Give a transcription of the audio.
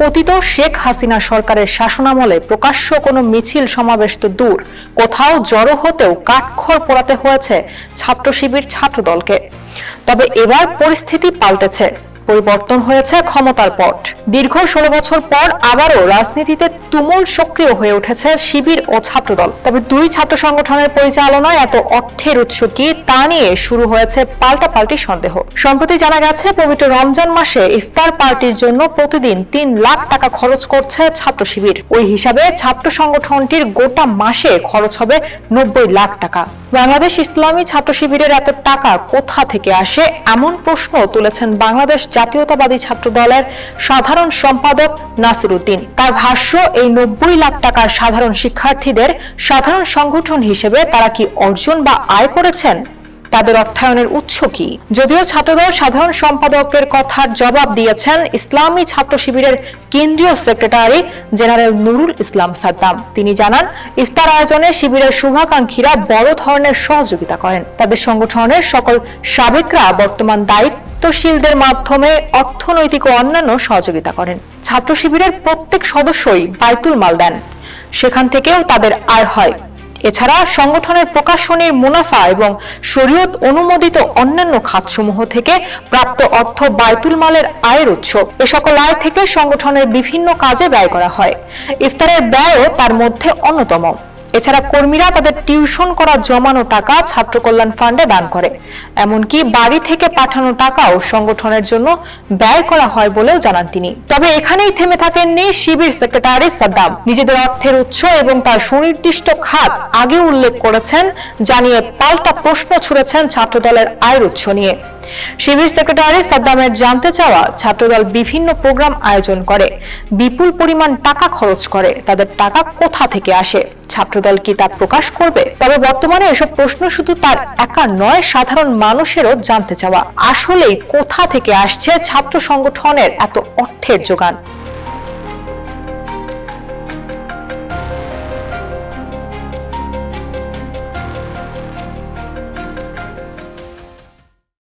পতিত শেখ হাসিনা সরকারের শাসনামলে প্রকাশ্য কোনো মিছিল সমাবেশ তো দূর, কোথাও জড়ো হতেও কাঠখড় পোড়াতে হয়েছে ছাত্র শিবির ছাত্রদলকে। তবে এবার পরিস্থিতি পাল্টেছে, পরিবর্তন হয়েছে ক্ষমতার পট। দীর্ঘ 16 বছর পর আবারও রাজনীতিতে তুমুল সক্রিয় হয়ে উঠেছে শিবির ও ছাত্রদল। তবে দুই ছাত্র সংগঠনের পরিচালনায় এত অর্থের উৎস কি, তা নিয়ে শুরু হয়েছে পাল্টাপাল্টি সন্দেহ। সম্প্রতি জানা গেছে, পবিত্র রমজান মাসে ইফতার পার্টির জন্য প্রতিদিন 3 লাখ টাকা খরচ করছে ছাত্র শিবির। ওই হিসাবে ছাত্র সংগঠনটির গোটা মাসে খরচ হবে 90 লাখ টাকা। বাংলাদেশ ইসলামী ছাত্র শিবিরের এত টাকা কোথা থেকে আসে, এমন প্রশ্ন তুলেছেন বাংলাদেশ জাতীয়তাবাদী ছাত্র দলের সাধারণ সম্পাদক নাসির উদ্দিন। তার ভাষ্য, এই 90 লাখ টাকার সাধারণ শিক্ষার্থীদের সাধারণ সংগঠন হিসেবে তারা কি অর্জন বা আয় করেছেন? তাদের অর্থায়নের উৎস কি? যদিও ছাত্রদল সাধারণ সম্পাদকের কথার জবাব দিয়েছেন ইসলামী ছাত্র শিবিরের কেন্দ্রীয় সেক্রেটারি জেনারেল নুরুল ইসলাম সাদ্দাম। তিনি জানান, ইফতার আয়োজনে শিবিরের শুভাকাঙ্ক্ষীরা বড় ধরনের সহযোগিতা করেন। তাদের সংগঠনের সকল সাবেকরা বর্তমান দায়িত্বশীলদের মাধ্যমে অর্থনৈতিক ও অন্যান্য সহযোগিতা করেন। ছাত্র শিবিরের প্রত্যেক সদস্যই বাইতুল মাল দেন, সেখান থেকেও তাদের আয় হয়। এছাড়া সংগঠনের প্রকাশনীর মুনাফা এবং শরীয়ত অনুমোদিত অন্যান্য খাতসমূহ থেকে প্রাপ্ত অর্থ বাইতুল মালের আয়ের উৎস। এ সকল আয় থেকে সংগঠনের বিভিন্ন কাজে ব্যয় করা হয়। ইফতারের ব্যয়ও তার মধ্যে অন্যতম। এছাড়া কর্মীরা তাদের টিউশন করা জমানো টাকা ছাত্র কল্যাণ ফান্ডে দান করে। এমনকি বাড়ি থেকে পাঠানো টাকাও সংগঠনের জন্য ব্যয় করা হয় বলেও জানান তিনি। তবে এখানেই থেমে থাকেননি শিবির সেক্রেটারি সাদ্দাম। নিজেদের অর্থের উৎস এবং তার সুনির্দিষ্ট খাত আগে উল্লেখ করেছেন, জানিয়ে পাল্টা প্রশ্ন ছুড়েছেন ছাত্রদলের আয়ের উৎস নিয়ে। শিবির সেক্রেটারি সাদ্দামের জানতে চাওয়া, ছাত্রদল বিভিন্ন প্রোগ্রাম আয়োজন করে, বিপুল পরিমাণ টাকা খরচ করে, তাদের টাকা কোথা থেকে আসে? ছাত্রদল কি তা প্রকাশ করবে? তবে বর্তমানে এসব প্রশ্ন শুধু তার একা নয়, সাধারণ মানুষেরও জানতে চাওয়া, আসলেই কোথা থেকে আসছে ছাত্র সংগঠনের এত অর্থের যোগান।